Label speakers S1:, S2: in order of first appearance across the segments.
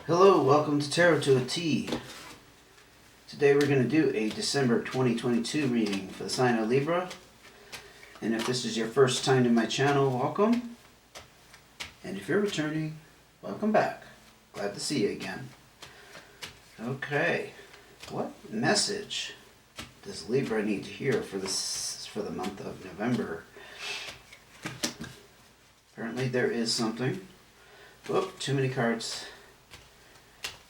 S1: Hello, welcome to Tarot to a T. Today we're going to do a December 2022 reading for the sign of Libra. And if this is your first time to my channel, welcome. And if you're returning, welcome back. Glad to see you again. Okay, what message does Libra need to hear for the month of November? Apparently there is something. Whoop, too many cards.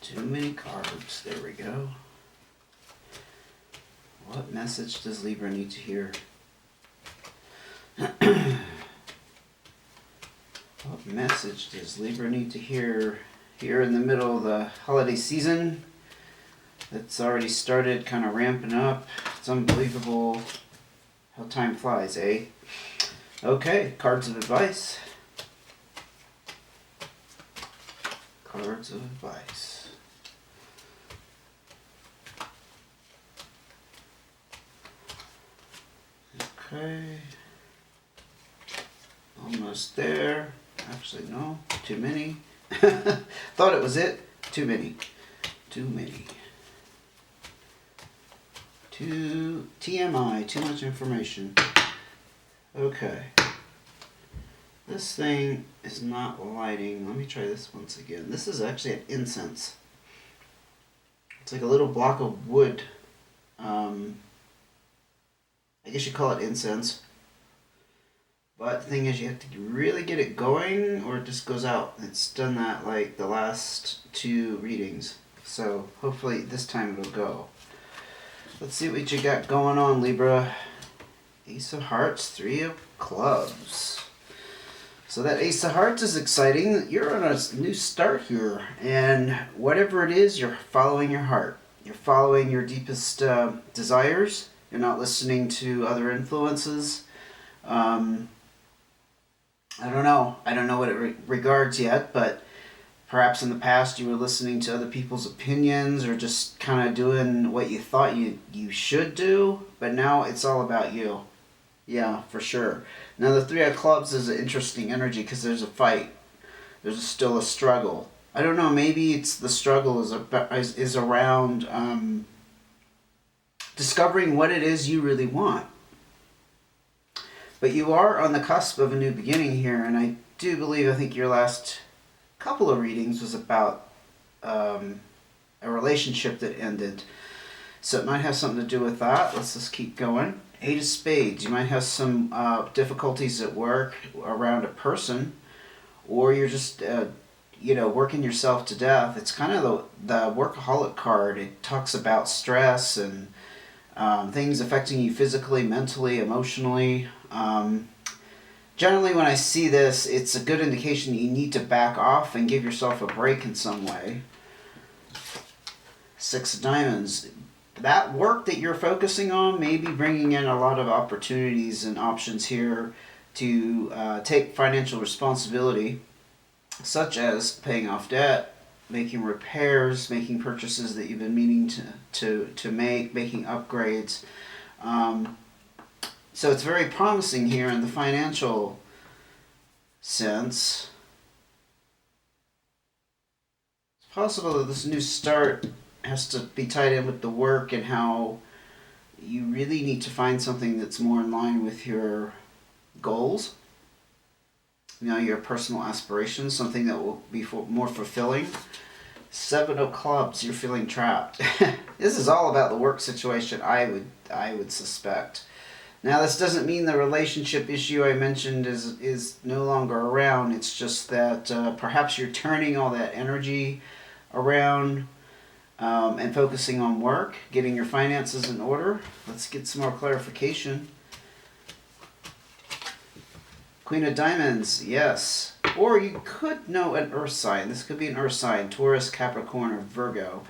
S1: Too many cards. There we go. What message does Libra need to hear? What message does Libra need to hear here in the middle of the holiday season? It's already started kind of ramping up. It's unbelievable how time flies, eh? Okay, cards of advice. Cards of advice. Okay, almost there. Actually, no, too many. Thought it was it. Too many. Too many. Too TMI, too much information. Okay. This thing is not lighting. Let me try this once again. This is actually an incense. It's like a little block of wood. I guess you call it incense. But the thing is, you have to really get it going or it just goes out. It's done that like the last two readings. So hopefully this time it'll go. Let's see what you got going on, Libra. Ace of Hearts, Three of Clubs. So that Ace of Hearts is exciting. You're on a new start here. And whatever it is, you're following your heart. You're following your deepest desires. You're not listening to other influences. I don't know. I don't know what it regards yet, but perhaps in the past you were listening to other people's opinions or just kind of doing what you thought you should do, but now it's all about you. Yeah, for sure. Now the Three of Clubs is an interesting energy because there's a fight. There's still a struggle. I don't know, maybe it's the struggle is around discovering what it is you really want. But you are on the cusp of a new beginning here, and I do believe, I think your last couple of readings was about a relationship that ended. So it might have something to do with that. Let's just keep going. Eight of Spades. You might have some difficulties at work around a person, or you're just working yourself to death. It's kind of the workaholic card. It talks about stress and things affecting you physically, mentally, emotionally. Generally, when I see this, it's a good indication that you need to back off and give yourself a break in some way. Six of Diamonds. That work that you're focusing on may be bringing in a lot of opportunities and options here to take financial responsibility, such as paying off debt, making repairs, making purchases that you've been meaning to make, making upgrades. So it's very promising here in the financial sense. It's possible that this new start has to be tied in with the work and how you really need to find something that's more in line with your goals. Your personal aspirations, something that will be more fulfilling. Seven of Clubs, you're feeling trapped. This is all about the work situation, I would suspect. Now, this doesn't mean the relationship issue I mentioned is no longer around. It's just that perhaps you're turning all that energy around and focusing on work, getting your finances in order. Let's get some more clarification. Queen of Diamonds, yes. Or you could know an earth sign. This could be an earth sign, Taurus, Capricorn, or Virgo.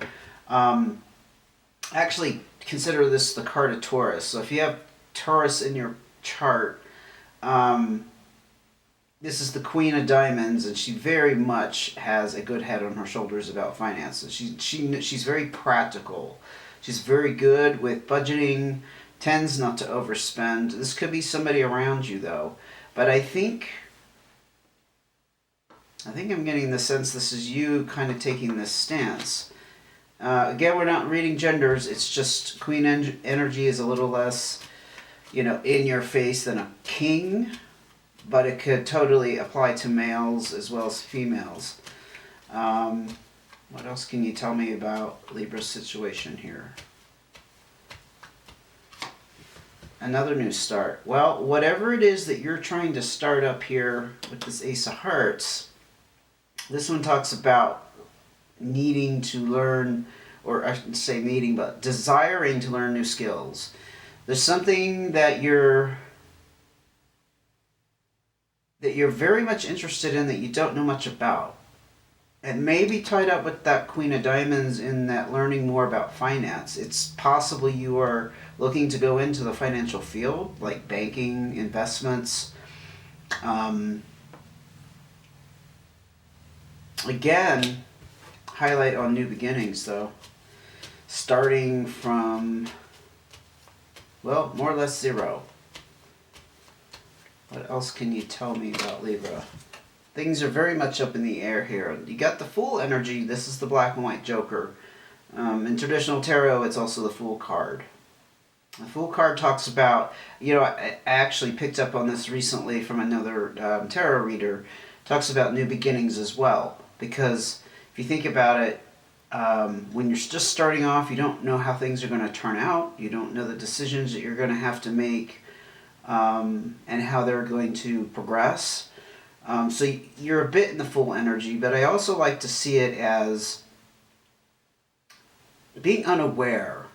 S1: Actually, consider this the card of Taurus. So if you have Taurus in your chart, this is the Queen of Diamonds, and she very much has a good head on her shoulders about finances. She's very practical. She's very good with budgeting, tends not to overspend. This could be somebody around you, though. But I think I think I'm getting the sense this is you kind of taking this stance. Again, we're not reading genders. It's just queen energy is a little less, in your face than a king, but it could totally apply to males as well as females. What else can you tell me about Libra's situation here? Another new start. Well, whatever it is that you're trying to start up here with this Ace of Hearts, this one talks about needing to learn, or I shouldn't say needing, but desiring to learn new skills. There's something that you're very much interested in that you don't know much about. And maybe tied up with that Queen of Diamonds in that learning more about finance. It's possible you are looking to go into the financial field, like banking, investments. Again, highlight on new beginnings, though. Starting from, well, more or less zero. What else can you tell me about Libra? Things are very much up in the air here. You got the Fool energy. This is the black and white Joker. In traditional tarot, it's also the Fool card. The Fool card talks about, I actually picked up on this recently from another tarot reader. Talks about new beginnings as well. Because if you think about it, when you're just starting off, you don't know how things are going to turn out. You don't know the decisions that you're going to have to make and how they're going to progress. So you're a bit in the Fool energy, but I also like to see it as being unaware.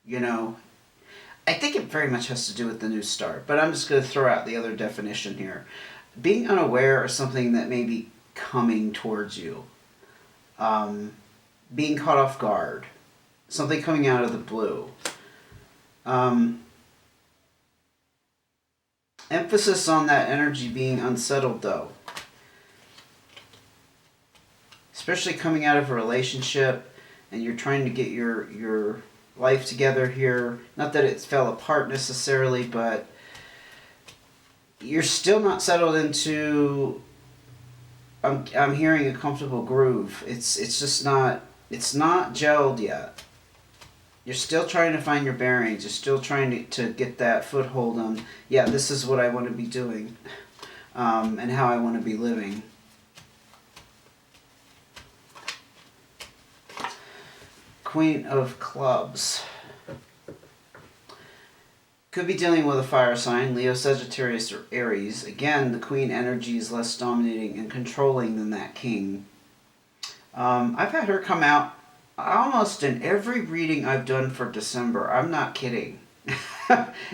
S1: I think it very much has to do with the new start, but I'm just going to throw out the other definition here. Being unaware of something that may be coming towards you. Being caught off guard. Something coming out of the blue. Emphasis on that energy being unsettled, though. Especially coming out of a relationship and you're trying to get your life together here. Not that it fell apart necessarily, but you're still not settled into, I'm hearing a comfortable groove. It's just not, it's not gelled yet. You're still trying to find your bearings. You're still trying to get that foothold on, yeah, this is what I want to be doing and how I want to be living. Queen of Clubs. Could be dealing with a fire sign, Leo, Sagittarius, or Aries. Again, the Queen energy is less dominating and controlling than that King. I've had her come out almost in every reading I've done for December. I'm not kidding.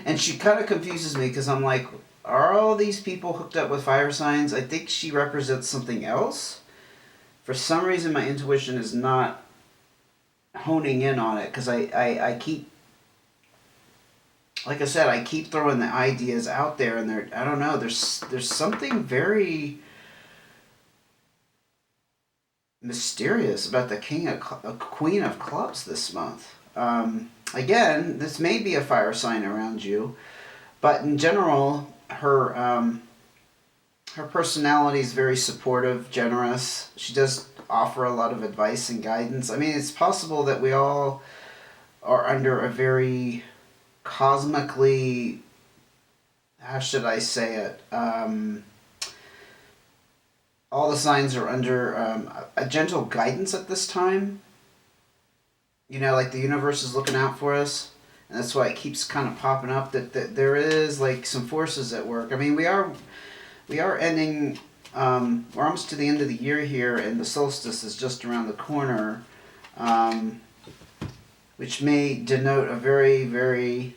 S1: And she kind of confuses me because I'm like, are all these people hooked up with fire signs? I think she represents something else. For some reason, my intuition is not honing in on it because I keep, like I said, I keep throwing the ideas out there and I don't know, there's something very mysterious about the Queen of Clubs this month. Again, this may be a fire sign around you, but in general, her personality is very supportive, generous. She does offer a lot of advice and guidance. I mean, it's possible that we all are under a very cosmically, how should I say it, all the signs are under a gentle guidance at this time. Like the universe is looking out for us. And that's why it keeps kind of popping up that there is like some forces at work. I mean, we are ending, we're almost to the end of the year here, and the solstice is just around the corner, which may denote a very, very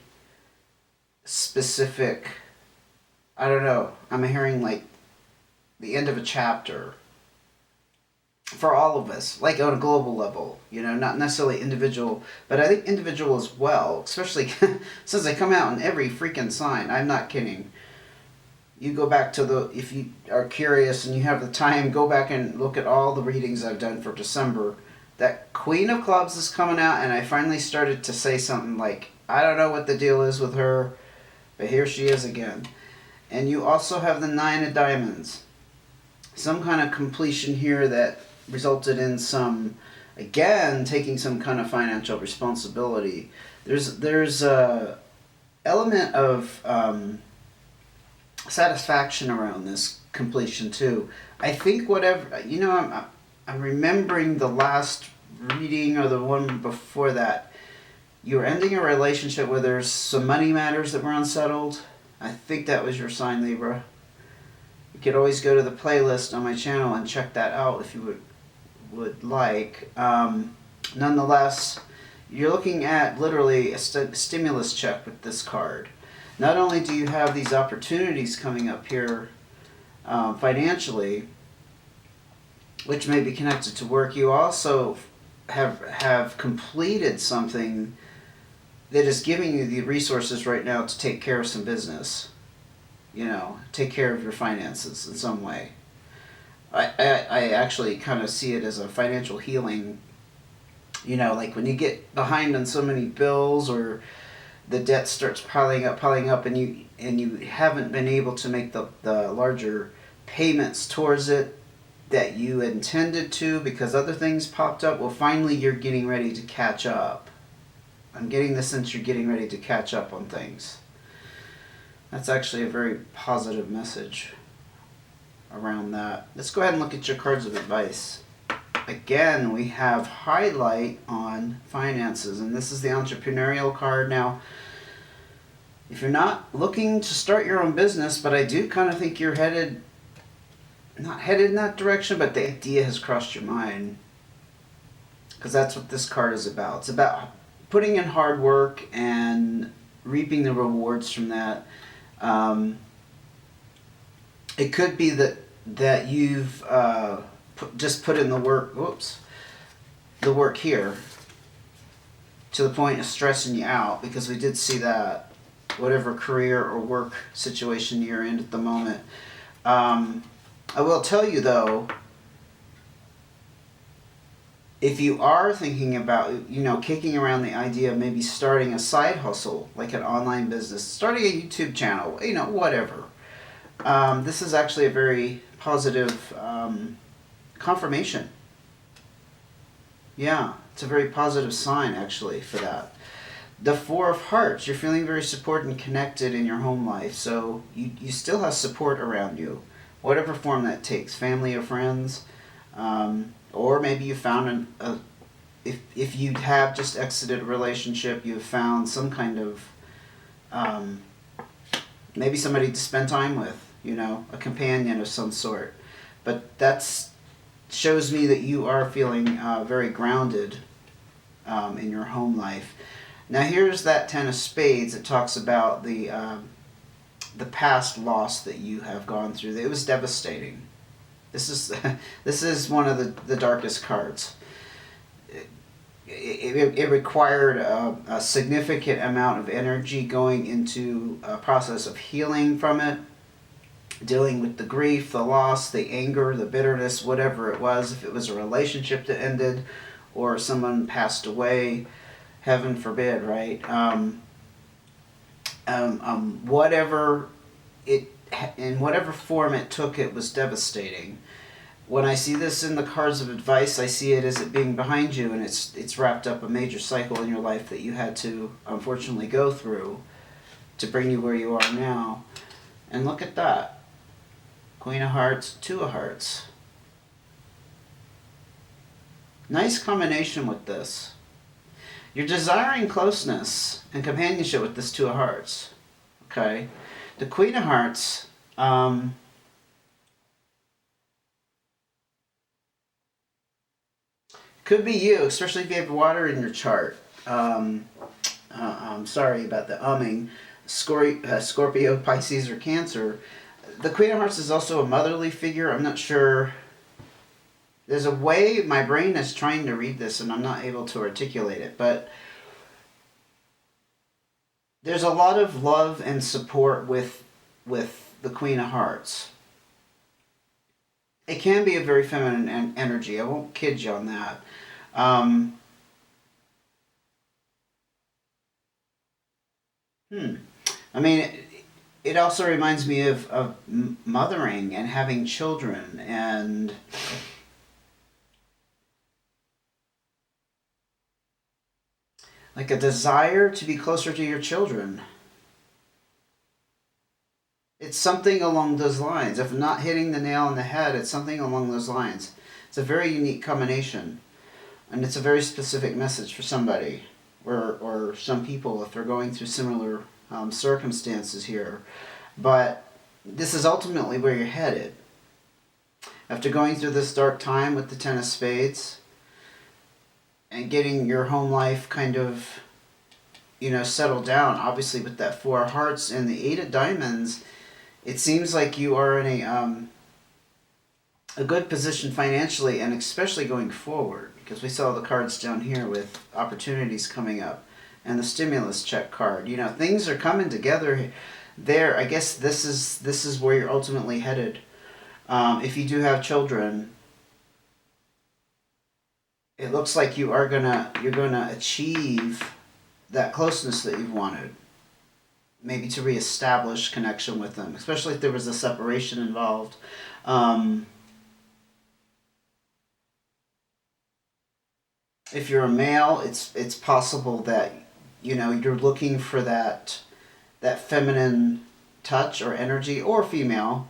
S1: specific, I don't know, I'm hearing like the end of a chapter for all of us, like on a global level, not necessarily individual, but I think individual as well, especially since I come out in every freaking sign. I'm not kidding. You go back to if you are curious and you have the time, go back and look at all the readings I've done for December. That Queen of Clubs is coming out, and I finally started to say something like, I don't know what the deal is with her, but here she is again. And you also have the Nine of Diamonds. some kind of completion here that resulted in some, again, taking some kind of financial responsibility. There's a element of satisfaction around this completion too. I think whatever, I'm remembering the last reading or the one before that. You were ending a relationship where there's some money matters that were unsettled. I think that was your sign, Libra. You could always go to the playlist on my channel and check that out if you would like. Nonetheless, you're looking at literally a stimulus check with this card. Not only do you have these opportunities coming up here financially, which may be connected to work, you also have completed something that is giving you the resources right now to take care of some business. Take care of your finances in some way. I actually kind of see it as a financial healing. Like when you get behind on so many bills, or the debt starts piling up, and you haven't been able to make the larger payments towards it that you intended to because other things popped up. Well, finally you're getting ready to catch up. I'm getting the sense you're getting ready to catch up on things. That's actually a very positive message around that. Let's go ahead and look at your cards of advice. Again, we have highlight on finances, and this is the entrepreneurial card. Now, if you're not looking to start your own business, but I do kind of think you're not headed in that direction, but the idea has crossed your mind, because that's what this card is about. It's about putting in hard work and reaping the rewards from that. It could be that you've just put in the work. The work here to the point of stressing you out, because we did see that whatever career or work situation you're in at the moment. I will tell you though, if you are thinking about, kicking around the idea of maybe starting a side hustle, like an online business, starting a YouTube channel, whatever. This is actually a very positive confirmation. Yeah, it's a very positive sign actually for that. The Four of Hearts, you're feeling very supported and connected in your home life, so you still have support around you, whatever form that takes, family or friends. Or maybe you found if you have just exited a relationship, you've found some kind of maybe somebody to spend time with, a companion of some sort. But that shows me that you are feeling very grounded in your home life. Now here's that Ten of Spades that talks about the past loss that you have gone through. It was devastating. This is one of the darkest cards. It required a significant amount of energy going into a process of healing from it, dealing with the grief, the loss, the anger, the bitterness, whatever it was. If it was a relationship that ended or someone passed away, heaven forbid, right? Whatever it, in whatever form it took, it was devastating. When I see this in the cards of advice, I see it as it being behind you, and it's wrapped up a major cycle in your life that you had to unfortunately go through to bring you where you are now. And look at that. Queen of Hearts, Two of Hearts. Nice combination with this. You're desiring closeness and companionship with this Two of Hearts. Okay? The Queen of Hearts, could be you, especially if you have water in your chart. I'm sorry about the umming. Scorpio, Pisces, or Cancer. The Queen of Hearts is also a motherly figure. I'm not sure. There's a way my brain is trying to read this and I'm not able to articulate it, but there's a lot of love and support with the Queen of Hearts. It can be a very feminine energy. I won't kid you on that. I mean, it also reminds me of mothering and having children and like a desire to be closer to your children. It's something along those lines. If not hitting the nail on the head, it's something along those lines. It's a very unique combination, and it's a very specific message for somebody or some people if they're going through similar circumstances here. But this is ultimately where you're headed. After going through this dark time with the Ten of Spades and getting your home life kind of, settled down, obviously with that Four of Hearts and the Eight of Diamonds, it seems like you are in a good position financially and especially going forward, because we saw the cards down here with opportunities coming up and the stimulus check card. Things are coming together there. I guess this is where you're ultimately headed. If you do have children, it looks like you're gonna achieve that closeness that you've wanted. Maybe to reestablish connection with them, especially if there was a separation involved. If you're a male, it's possible that you're looking for that feminine touch or energy, or female.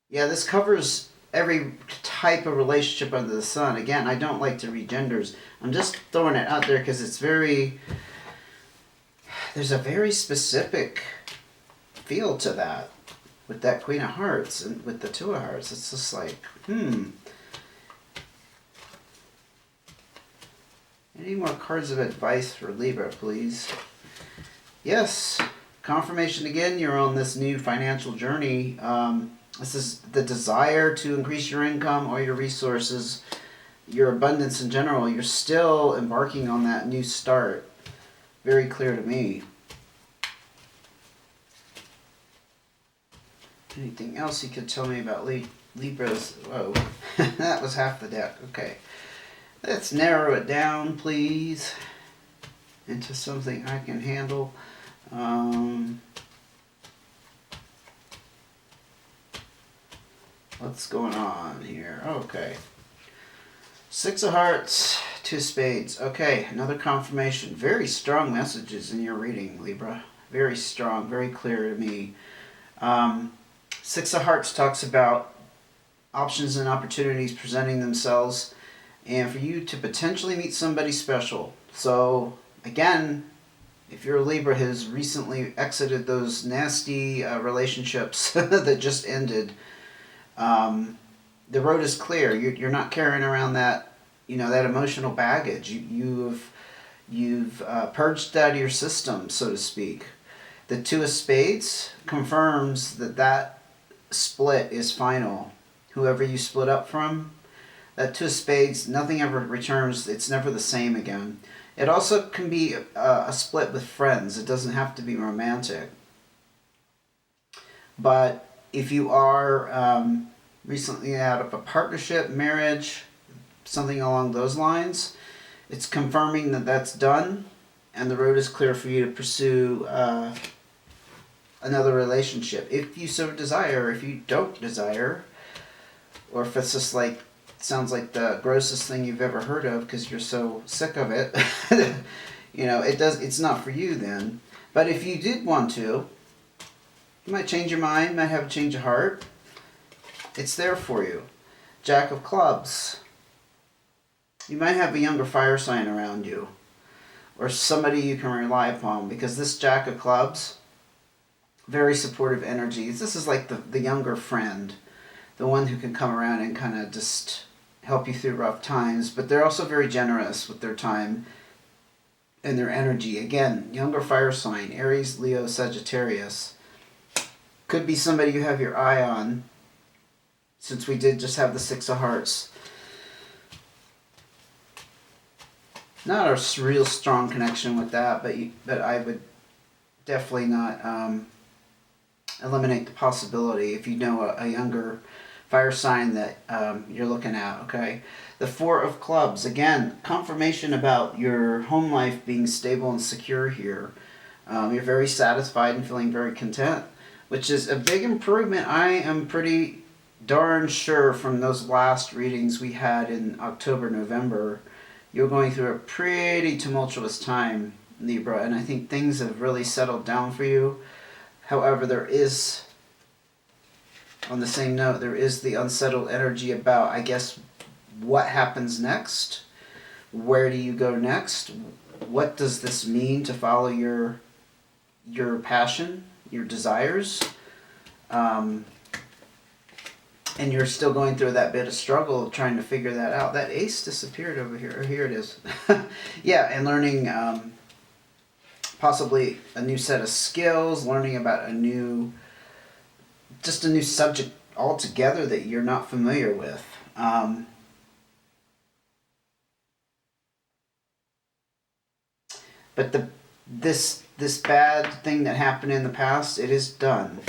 S1: Yeah, this covers every type of relationship under the sun. Again, I don't like to read genders. I'm just throwing it out there because there's a very specific feel to that with that Queen of Hearts and with the Two of Hearts. It's just like, Any more cards of advice for Libra, please? Yes, confirmation again, you're on this new financial journey. This is the desire to increase your income or your resources, your abundance in general. You're still embarking on that new start. Very clear to me. Anything else you could tell me about Libra's? Whoa, that was half the deck. Okay. Let's narrow it down, please, into something I can handle. What's going on here? Okay. Six of Hearts, Two of Spades. Okay, another confirmation. Very strong messages in your reading, Libra. Very strong, very clear to me. Six of Hearts talks about options and opportunities presenting themselves and for you to potentially meet somebody special. So, again, if you're a Libra who's recently exited those nasty relationships that just ended, the road is clear. You're not carrying around that, that emotional baggage. You've purged that out of your system, so to speak. The Two of Spades confirms that split is final. Whoever you split up from, that Two of Spades, nothing ever returns. It's never the same again. It also can be a split with friends. It doesn't have to be romantic. But if you are recently out of a partnership, marriage, something along those lines, it's confirming that that's done and the road is clear for you to pursue another relationship. If you so desire, if you don't desire, or if it's just like, sounds like the grossest thing you've ever heard of because you're so sick of it, it's not for you then. But if you did want to, you might change your mind, might have a change of heart. It's there for you. Jack of Clubs. You might have a younger fire sign around you, or somebody you can rely upon, because this Jack of Clubs, very supportive energies. This is like the younger friend, the one who can come around and kind of just help you through rough times, but they're also very generous with their time and their energy. Again, younger fire sign, Aries, Leo, Sagittarius. Could be somebody you have your eye on, since we did just have the Six of Hearts. Not a real strong connection with that, but I would definitely not eliminate the possibility if you know a younger fire sign that you're looking at, okay? The Four of Clubs, again, confirmation about your home life being stable and secure here. You're very satisfied and feeling very content, which is a big improvement. I am pretty darn sure from those last readings we had in October, November, you're going through a pretty tumultuous time, Libra, and I think things have really settled down for you. However, there is, on the same note, there is the unsettled energy about, I guess, what happens next? Where do you go next? What does this mean to follow your passion, your desires? And you're still going through that bit of struggle of trying to figure that out. That ace disappeared over here. Here it is. Yeah, and learning possibly a new set of skills, learning about just a new subject altogether that you're not familiar with. But this bad thing that happened in the past, it is done.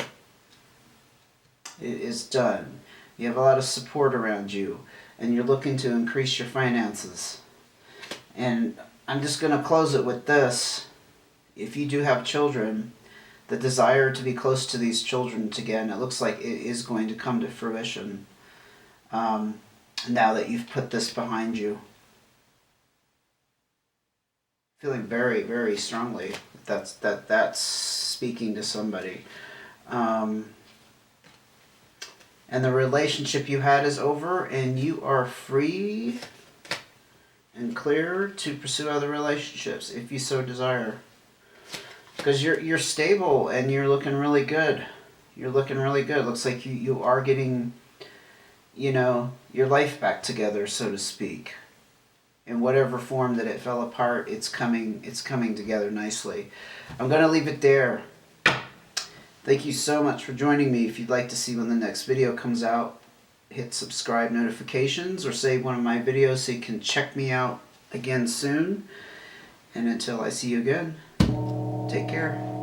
S1: It is done. You have a lot of support around you, and you're looking to increase your finances. And I'm just going to close it with this. If you do have children, the desire to be close to these children again, it looks like it is going to come to fruition now that you've put this behind you. Feeling very, very strongly that's speaking to somebody. And the relationship you had is over, and you are free and clear to pursue other relationships if you so desire. Because you're stable and you're looking really good. You're looking really good. Looks like you are getting, your life back together, so to speak. In whatever form that it fell apart, it's coming together nicely. I'm going to leave it there. Thank you so much for joining me. If you'd like to see when the next video comes out, hit subscribe notifications or save one of my videos so you can check me out again soon. And until I see you again, take care.